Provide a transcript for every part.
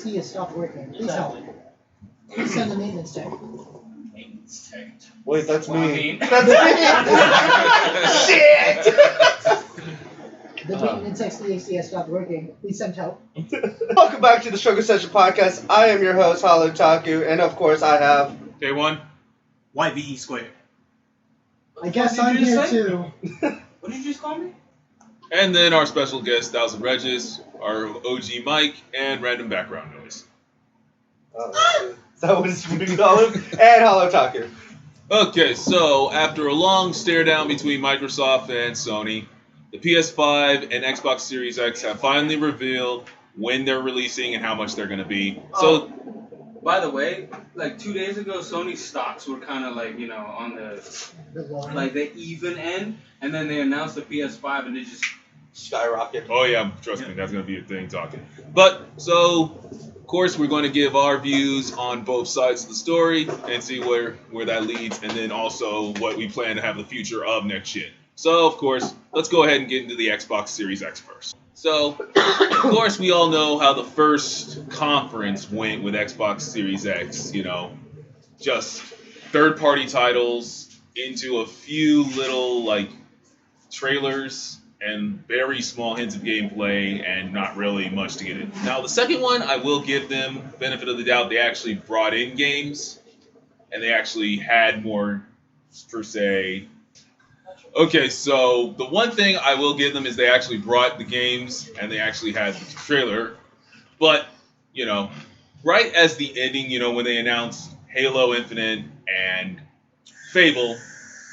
XD has stopped working. Please help. Please send the maintenance tech. Maintenance tech. Wait, that's Well, I me. mean- That's me. Shit. The maintenance XD has stopped working. Please send help. Welcome back to the Struggle Session Podcast. I am your host, Otaku, and of course I have... K1. YVE squared. I guess What I'm did you here just say? too. What did you just call me? And then our special guest, Regis, our OG Mike, and random background noise. That was we call him, and Hello Taku. Okay, so after a long stare down between Microsoft and Sony, the PS5 and Xbox Series X have finally revealed when they're releasing and how much they're going to be. So, By the way, like 2 days ago, Sony stocks were kind of like, on the even end, and then they announced the PS5 and it just Skyrocket. oh yeah, trust me, that's going to be a thing talking. But, so, of course, we're going to give our views on both sides of the story and see where that leads, and then also what we plan to have the future of NextGen. So, of course, let's go ahead and get into the Xbox Series X first. So, of course, we all know how the first conference went with Xbox Series X, just third-party titles into a few little, trailers and very small hints of gameplay and not really much to get in. Now, the second one, I will give them benefit of the doubt. They actually brought in games, and they actually had more, per se. Okay, so the one thing I will give them is they actually brought the games, and they actually had the trailer. But, right as the ending, when they announced Halo Infinite and Fable,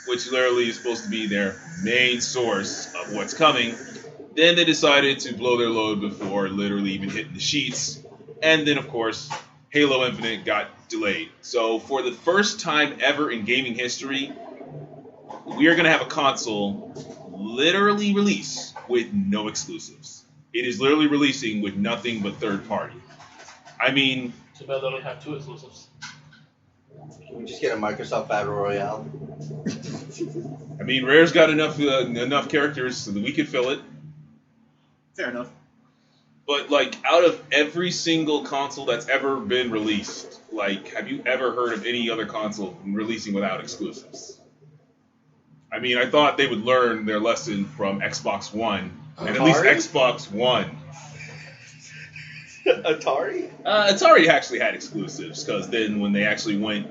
which literally is supposed to be their main source of what's coming, then they decided to blow their load before literally even hitting the sheets. And then, of course, Halo Infinite got delayed. So for the first time ever in gaming history, we are going to have a console literally release with no exclusives. It is literally releasing with nothing but third party. I mean... Too bad they only have 2 exclusives. Can we just get a Microsoft Battle Royale? I mean, Rare's got enough characters so that we could fill it. Fair enough. But, out of every single console that's ever been released, have you ever heard of any other console releasing without exclusives? I mean, I thought they would learn their lesson from Xbox One, and at least Xbox One. Atari? Atari actually had exclusives, because then when they actually went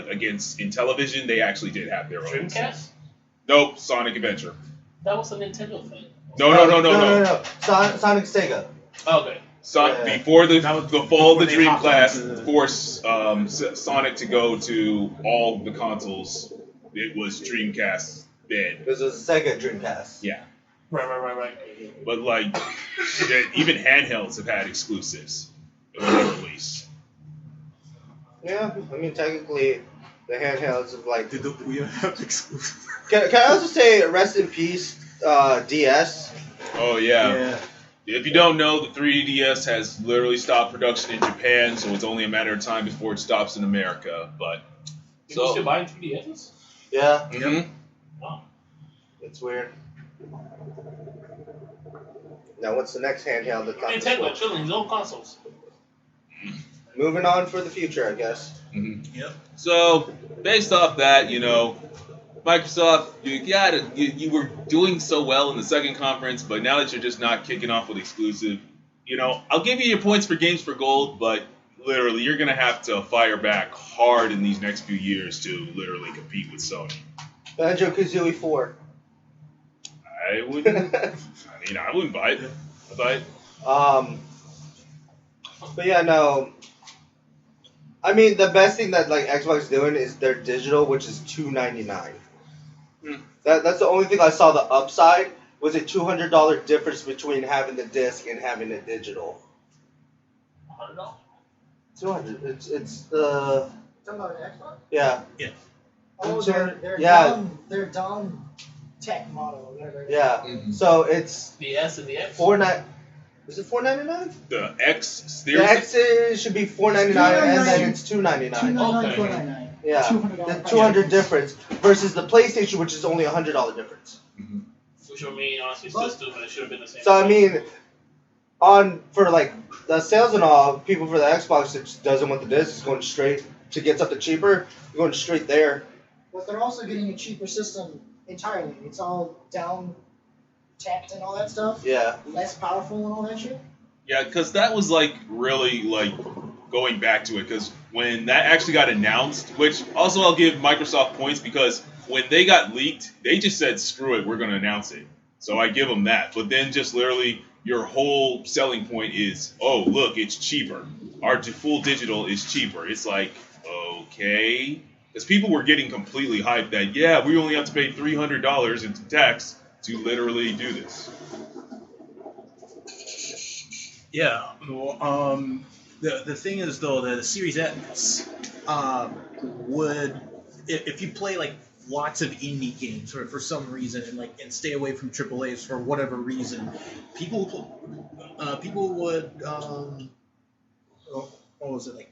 against Intellivision, they actually did have their own. Dreamcast? Nope, Sonic Adventure. That was a Nintendo thing. No. Sonic Sega. Okay. Before the That was fall of the before they hopped Dreamcast onto forced Sonic to go to all the consoles, it was Dreamcast then. It was a Sega Dreamcast. Yeah. Right. But even handhelds have had exclusives when they release. Yeah, I mean technically the handhelds of Did we have exclusive? Can I also say rest in peace, DS? Oh yeah. If you don't know, the 3DS has literally stopped production in Japan, so it's only a matter of time before it stops in America. But People still buying 3DSs? Yeah. Mm-hmm. Wow. It's weird. Now what's the next handheld that's on the Nintendo Switch? chilling his own consoles. Moving on for the future, I guess. Mm-hmm. Yep. So based off that, Microsoft, you were doing so well in the second conference, but now that you're just not kicking off with exclusive, I'll give you your points for Games for Gold, but literally you're gonna have to fire back hard in these next few years to literally compete with Sony. Banjo-Kazooie 4. I wouldn't. I wouldn't buy it. I'd buy it. But yeah, no. I mean, the best thing that Xbox is doing is their digital, which is $299. That's the only thing I saw the upside was a $200 difference between having the disc and having it digital. $100? 200. It's Talking about Xbox? yeah. Oh, their Dom Tech model or whatever. Yeah. Mm-hmm. So it's The S and the X? Is it $499? The X. The X should be $499 and then it's $299. $299, Okay. $499. Yeah. $200 The 200 difference versus the PlayStation, which is only $100 difference. Which I mean, honestly, still stupid. It should have been the same. So I mean, for like the sales and all, people for the Xbox that just doesn't want the disc is going straight to get something cheaper, going straight there. But they're also getting a cheaper system entirely. It's all down tapped and all that stuff. Yeah. Less powerful and all that shit. Yeah, because that was like really like going back to it, because when that actually got announced, which also I'll give Microsoft points because when they got leaked, they just said, screw it, we're going to announce it. So I give them that. But then just literally your whole selling point is, oh, look, it's cheaper. Our full digital is cheaper. It's like, okay. Because people were getting completely hyped that, yeah, we only have to pay $300 into tax to literally do this. Yeah. Well, the thing is though, the Series X would, if you play like lots of indie games or for some reason and stay away from AAAs for whatever reason, people would what was it like?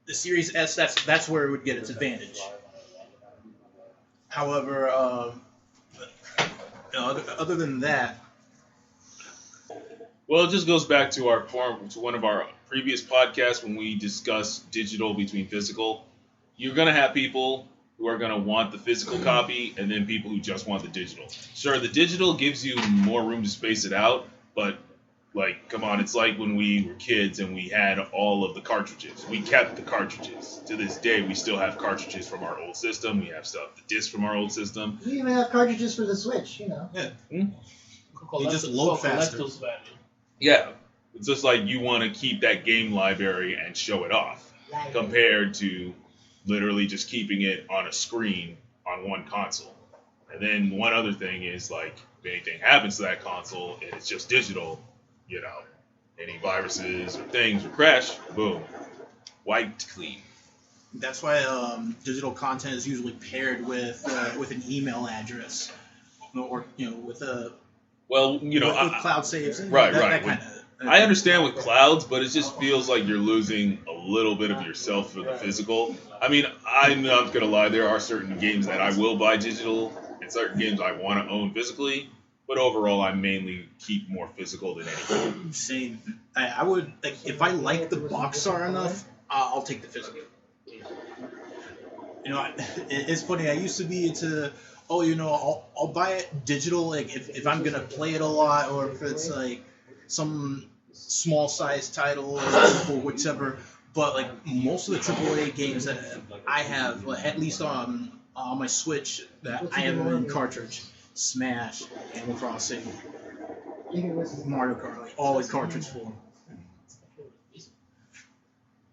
The Series S, that's where it would get its advantage. However, other than that. Well, it just goes back to one of our previous podcasts when we discussed digital between physical. You're going to have people who are going to want the physical copy and then people who just want the digital. Sure, the digital gives you more room to space it out, but like, come on, it's like when we were kids and we had all of the cartridges. We kept the cartridges. To this day, we still have cartridges from our old system. We have the discs from our old system. We even have cartridges for the Switch, you know. Yeah. They just load faster. Yeah, it's just like you want to keep that game library and show it off, compared to literally just keeping it on a screen on one console. And then one other thing is, like, if anything happens to that console and it's just digital, you know, any viruses or things or crash, boom, wiped clean. That's why digital content is usually paired with an email address, or with a with cloud saves. Right. That kind of. I understand with clouds, but it just feels like you're losing a little bit of yourself for the physical. I mean, I'm not gonna lie, there are certain games that I will buy digital, and certain games I want to own physically. But overall, I mainly keep more physical than anything. Same. I would if I like the box art enough, I'll take the physical. It's funny. I used to be into. I'll buy it digital, like if I'm gonna play it a lot, or if it's like some small size title or whichever. But like most of the AAA games that I have, at least on my Switch, that I have in cartridge, Smash, Animal Crossing, Mario Kart, like always cartridge full.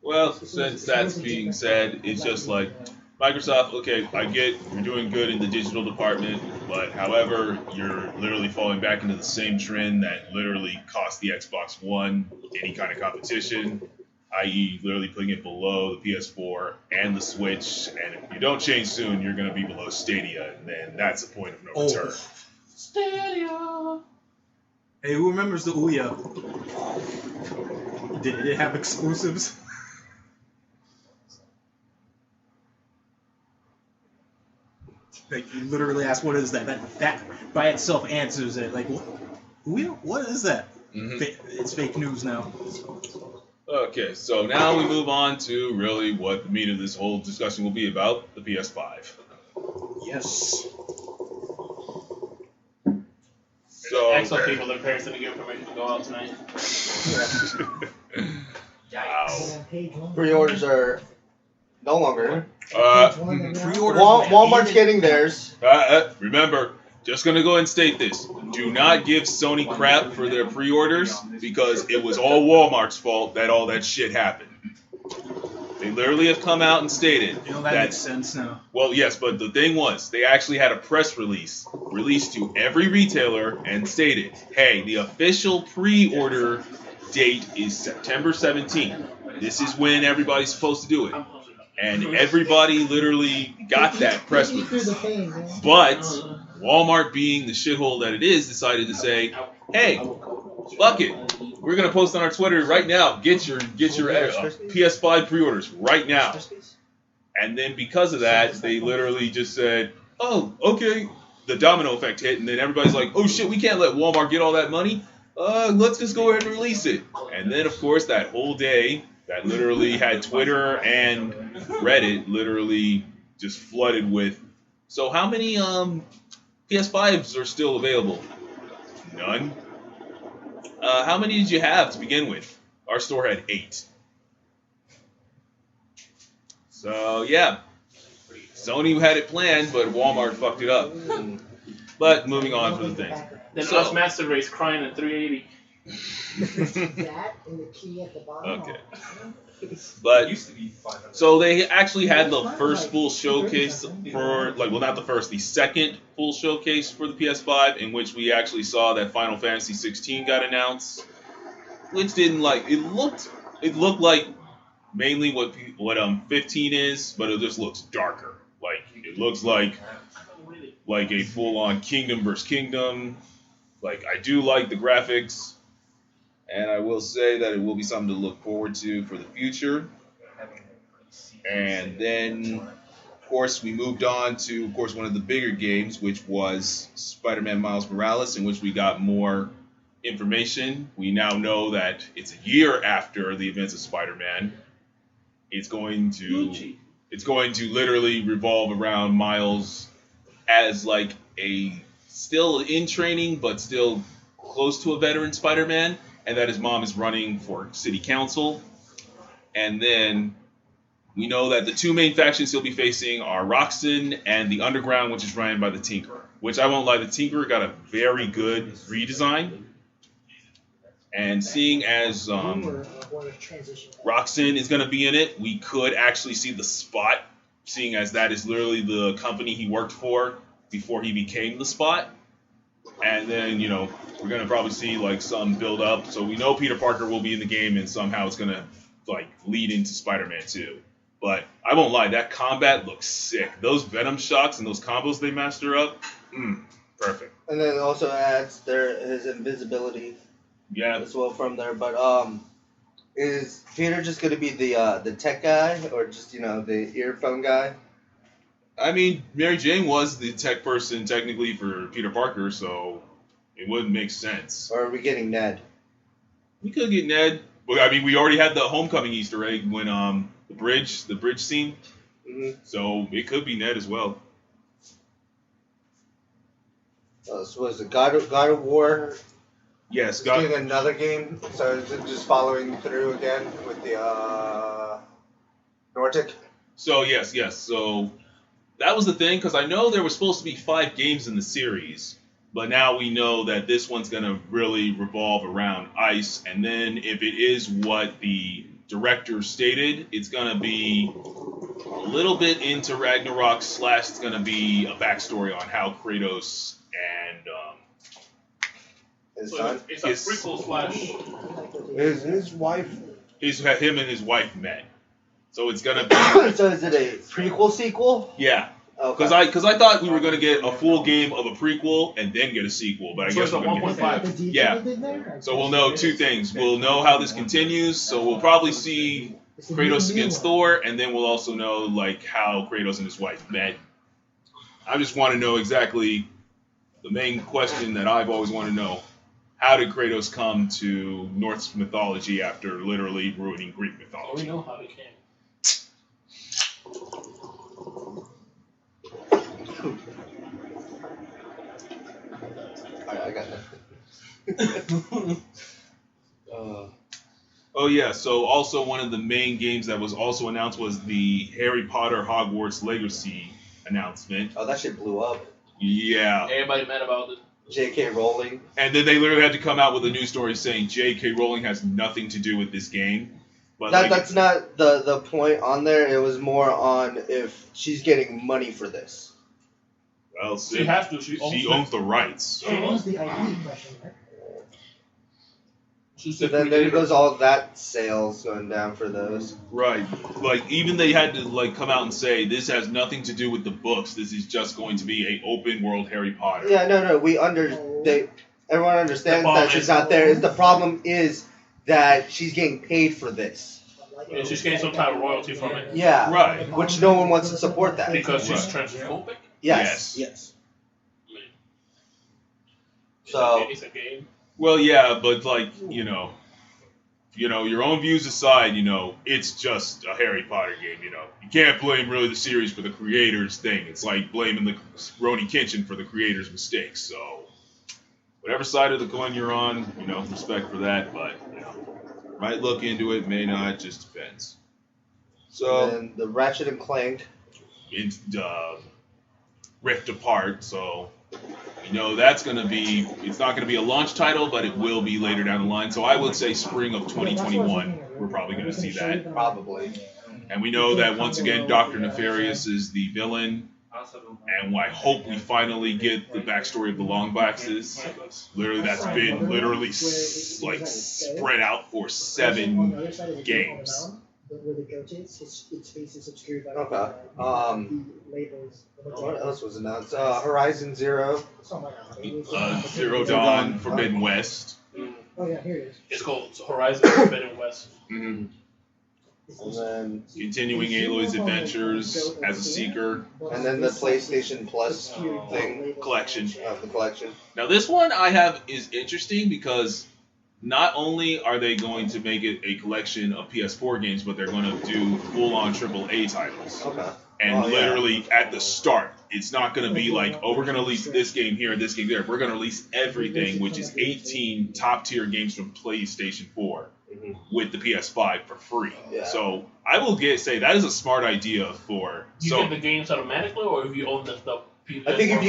Well, since that's being said, it's just like. Microsoft, okay, I get you're doing good in the digital department, but however, you're literally falling back into the same trend that literally cost the Xbox One any kind of competition, i.e. literally putting it below the PS4 and the Switch, and if you don't change soon, you're going to be below Stadia, and then that's a point of no return. Stadia! Hey, who remembers the Ouya? Did it have exclusives? Like, you literally ask, what is that? That by itself answers it. Like, what is that? Mm-hmm. It's fake news now. Okay, so now we move on to really what the meat of this whole discussion will be about, the PS5. Yes. So, Excellent people, their parents didn't give permission to go out tonight. Wow. Pre-orders are no longer. Pre-order. Walmart's getting theirs. Remember, just gonna go and state this: do not give Sony crap for their pre-orders because it was all Walmart's fault that all that shit happened. They literally have come out and stated that makes sense now. Well, yes, but the thing was, they actually had a press release released to every retailer and stated, "Hey, the official pre-order date is September 17th. This is when everybody's supposed to do it." And everybody literally got that press release. But Walmart, being the shithole that it is, decided to say, "Hey, fuck it. We're gonna post on our Twitter right now. Get your PS5 pre-orders right now." And then because of that, they literally just said, "Oh, okay." The domino effect hit, and then everybody's like, "Oh shit, we can't let Walmart get all that money. let's just go ahead and release it. And then, of course, that whole day, that literally had Twitter and Reddit literally just flooded with, so how many PS5s are still available? None. How many did you have to begin with? Our store had 8. So, yeah. Sony had it planned, but Walmart fucked it up. But moving on for the thing. Then So- us Master Race crying at 380. That and the key at the bottom. Okay. It But used to be 500. so they actually had the first full showcase for, like, well, not the first, the second full showcase for the PS5, in which we actually saw that Final Fantasy 16 got announced, which didn't like it looked like mainly what 15 is, but it just looks darker. Like it looks like a full-on Kingdom versus Kingdom. Like I do like the graphics. And I will say that it will be something to look forward to for the future. And then, of course, we moved on to, of course, one of the bigger games, which was Spider-Man Miles Morales, in which we got more information. We now know that it's a year after the events of Spider-Man. It's going to literally revolve around Miles as like a still in training, but still close to a veteran Spider-Man. And that his mom is running for city council. And then we know that the two main factions he'll be facing are Roxxon and the Underground, which is ran by the Tinker. Which I won't lie, the Tinker got a very good redesign. And seeing as Roxxon is going to be in it, we could actually see the Spot, seeing as that is literally the company he worked for before he became the Spot. And then, you know, we're going to probably see, like, some build up. So we know Peter Parker will be in the game, and somehow it's going to, like, lead into Spider-Man 2. But I won't lie, that combat looks sick. Those Venom shots and those combos they master up, perfect. And then it also adds his invisibility Yeah. as well from there. But is Peter just going to be the tech guy, or just, you know, the earphone guy? I mean, Mary Jane was the tech person technically for Peter Parker, so it wouldn't make sense. Or are we getting Ned? We could get Ned. Well, I mean, we already had the Homecoming Easter egg when the bridge scene. Mm-hmm. So it could be Ned as well. So was it God of War? Yes, Doing another game, so is it just following through again with the Nordic? So yes. So that was the thing, because I know there were supposed to be 5 games in the series, but now we know that this one's going to really revolve around ice, and then if it is what the director stated, it's going to be a little bit into Ragnarok / it's going to be a backstory on how Kratos and His So son? it's a prequel / His wife? him and his wife met. So it's going to be... So is it a prequel sequel? Yeah. Okay. Because I thought we were going to get a full game of a prequel and then get a sequel, but I So guess it's a we're going to get... 1.5. Yeah. So we'll know 2 things. We'll know how this continues, so we'll probably see Kratos against Thor, and then we'll also know like how Kratos and his wife met. I just want to know exactly the main question that I've always wanted to know. How did Kratos come to Norse mythology after literally ruining Greek We mythology? know how they came. Alright, I got that. Oh yeah, so also one of the main games that was also announced was the Harry Potter Hogwarts Legacy announcement. Oh, that shit blew up. Yeah. Everybody mad about it. J.K. Rowling. And then they literally had to come out with a news story saying J.K. Rowling has nothing to do with this game. But That's not the point on there. It was more on if she's getting money for this. Well, She has to. She owns the rights. It was the ID question, right? She's So the then there creator. goes all that sales going down for those. Right. Like, even they had to, like, come out and say, this has nothing to do with the books. This is just going to be a open world Harry Potter. Yeah, no, everyone understands problem that she's is- not there. The problem is that she's getting paid for this. Yeah, she's getting some type of royalty from it. Yeah. Right. Which no one wants to support that. Because she's Right. transphobic. Yes. Yes. So It's a game. Well, yeah, but like your own views aside, it's just a Harry Potter game. You can't blame really the series for the creators' thing. It's like blaming the Roni Kenshin for the creators' mistakes. So, whatever side of the coin you're on, respect for that. But might look into it, may not. Just depends. So, And the Ratchet and Clank. It's Rift Apart. So. That's going to be, it's not going to be a launch title, but it will be later down the line. So I would say spring of 2021, we're probably going to see that. Probably. And we know that once again, Dr. Nefarious is the villain. And I hope we finally get the backstory of the Longboxes. Literally, that's been spread out for 7 games. Where the goat is, its face is obscured by Okay. the labels. What else was announced? Horizon Zero. Zero Dawn, Forbidden West. Oh yeah, here it is. It's called Horizon Forbidden West. Mm-hmm. And then Continuing Aloy's adventures as a seeker. And then the PlayStation Plus thing. Collection. The collection. Now this one I have is interesting because not only are they going to make it a collection of PS4 games, but they're going to do full-on AAA titles. Okay. And literally at the start, it's not going to be like, oh, we're going to release this game here and this game there. We're going to release everything, which is 18 top-tier games from PlayStation 4 with the PS5 for free. Yeah. So I will say that is a smart idea for. You get the games automatically, or if you own the PS4? I think if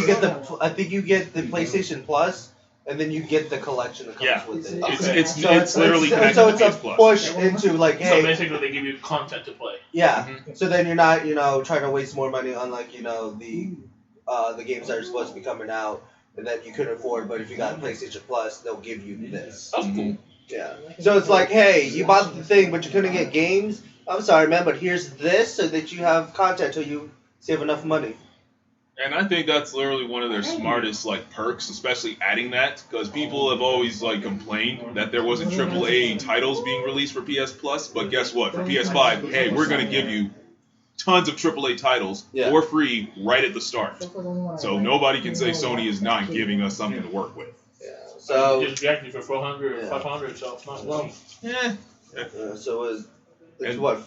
you get the PlayStation Plus. And then you get the collection that comes with it. It's literally connected so to it's PS a Plus. push into like, hey. So basically, they give you content to play. Yeah. So then you're not, trying to waste more money on like, the games that are supposed to be coming out and that you couldn't afford. But if you got PlayStation Plus, they'll give you this. That's cool. Yeah. So it's like, hey, you bought the thing, but you couldn't get games. I'm sorry, man, but here's this so that you have content till you save enough money. And I think that's literally one of their smartest perks, especially adding that, because people have always complained that there wasn't AAA titles being released for PS Plus. But guess what? For PS5, hey, we're gonna give you tons of AAA titles for free right at the start. So nobody can say Sony is not giving us something to work with. Yeah. So just reacting for 400 or 500, so it's not well. So it's what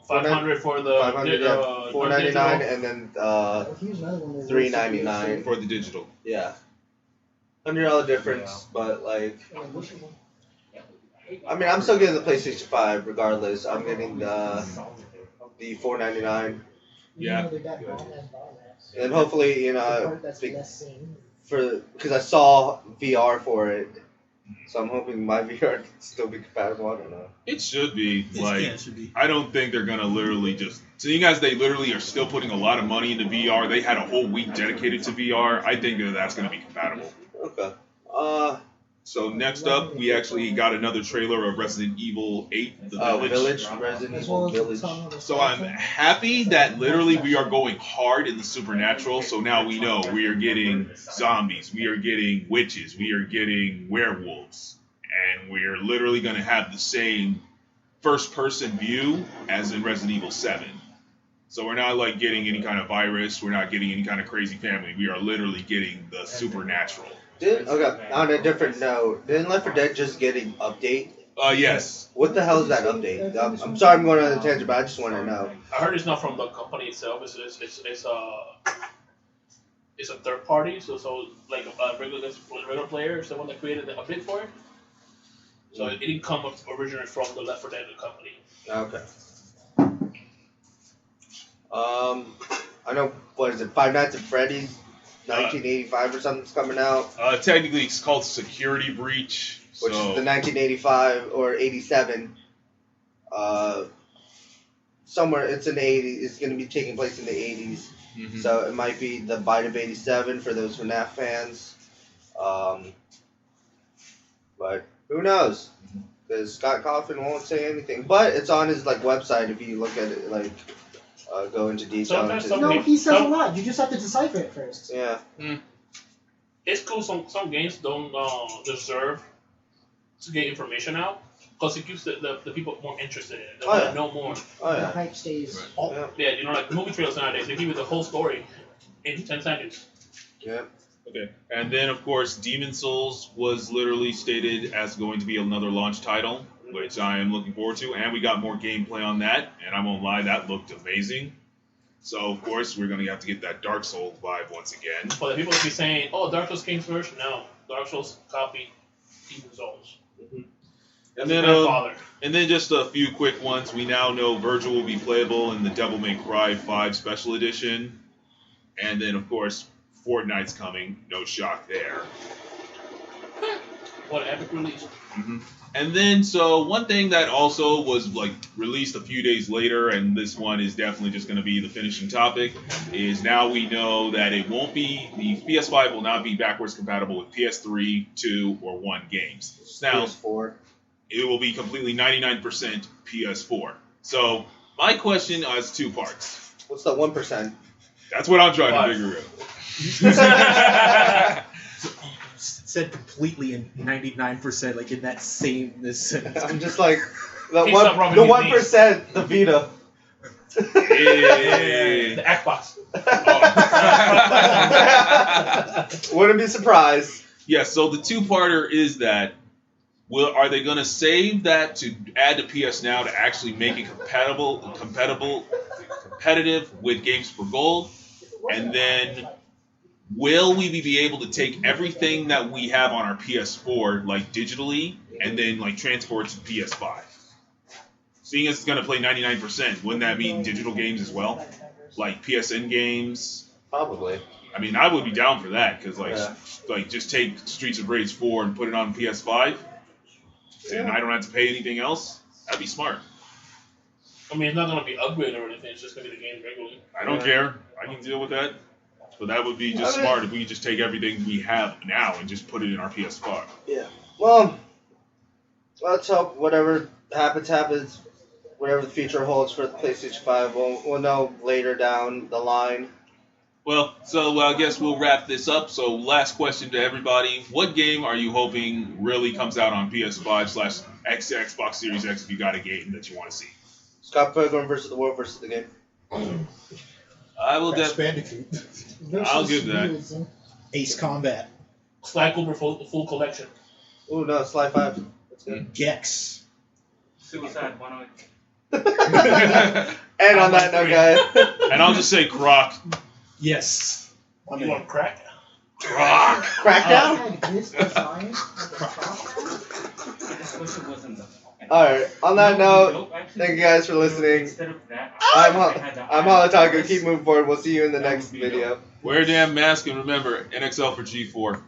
500 for the 500, $4.99 and then $3.99 for the digital. Yeah, $100 difference, but I'm still getting the PlayStation 5 regardless. I'm getting the $4.99. Yeah. And hopefully, because I saw VR for it. So I'm hoping my VR can still be compatible. I don't know. It should be. It should be. I don't think they're gonna literally just. Seeing as they literally are still putting a lot of money into VR, they had a whole week dedicated to VR. I think that's gonna be compatible. Okay. So next up, we actually got another trailer of Resident Evil 8: The Village. Resident Evil Village. So I'm happy that literally we are going hard in the supernatural. So now we know we are getting zombies, we are getting witches, we are getting werewolves, and we are literally going to have the same first-person view as in Resident Evil 7. So we're not getting any kind of virus, we're not getting any kind of crazy family. We are literally getting the supernatural. On a different note, didn't Left 4 Dead just get an update? Yes. What the hell is that update? I'm sorry I'm going on a tangent, but I just want to know. I heard it's not from the company itself. It's a third party. So like a regular player is the one that created the update for it. So it didn't come originally from the Left 4 Dead company. Okay. I know, what is it, Five Nights at Freddy's? 1985 or something's coming out. Technically, it's called Security Breach, which is the 1985 or 87. Somewhere it's in the 80s. It's going to be taking place in the 80s. Mm-hmm. So it might be the Bite of 87 for those FNAF fans. But who knows? Because Scott Cawthon won't say anything. But it's on his website if you look at it go into detail. He says a lot. You just have to decipher it first. Yeah. It's cool. Some games don't deserve to get information out because it keeps the people more interested in it. They want to know more. The hype stays. Right. Movie trailers nowadays, they give you the whole story in 10 seconds. Yeah. Okay. And then, of course, Demon Souls was literally stated as going to be another launch title, which I am looking forward to. And we got more gameplay on that. And I won't lie, that looked amazing. So, of course, we're going to have to get that Dark Souls vibe once again. But the people be saying, "Oh, Dark Souls came first." No, Dark Souls copied Demon Souls. And then just a few quick ones. We now know Virgil will be playable in the Devil May Cry 5 Special Edition. And then, of course, Fortnite's coming. No shock there. What an epic release. Mm-hmm. And then, so one thing that also was like released a few days later, and this one is definitely just going to be the finishing topic, is now we know that it won't be, the PS5 will not be backwards compatible with PS3, 2, or 1 games. Now, PS4. It will be completely 99% PS4. So, my question has two parts. What's the 1%? That's what I'm trying to figure out. Said completely in 99%, like in that same sentence. I'm just like the He's not rubbing the his 1%, the Vita. Hey. The Xbox. Wouldn't be surprised. Yeah, so the two-parter is that are they going to save that to add to PS Now to actually make it competitive with Games for Gold? And then will we be able to take everything that we have on our PS4 like digitally and then like transport to PS5? Seeing as it's going to play 99%, wouldn't that mean digital games as well? Like PSN games? Probably. I mean, I would be down for that because Yeah. like just take Streets of Rage 4 and put it on PS5 and I don't have to pay anything else. That'd be smart. I mean, it's not going to be upgraded or anything. It's just going to be the game regularly. I don't care. I can deal with that. But that would be just smart if we could just take everything we have now and just put it in our PS5. Yeah. Well, let's hope whatever happens. Whatever the future holds for the PlayStation 5, we'll know later down the line. Well, so I guess we'll wrap this up. So last question to everybody. What game are you hoping really comes out on PS5/Xbox Series X if you got a game that you want to see? Scott Pilgrim versus the World versus the game. I will Crash definitely. Bandicoot. I'll give that. Ace Combat. Sly Cooper full collection. Ooh, no, Sly 5. That's good. Gex. Suicide 108. And on that note, guys. And I'll just say Croc. Yes. You want crack? Croc. Crackdown? Alright, on that note, thank you guys for listening. I'm Otaku. Keep moving forward. We'll see you in the next video. Wear a damn mask and remember, NXL for G4.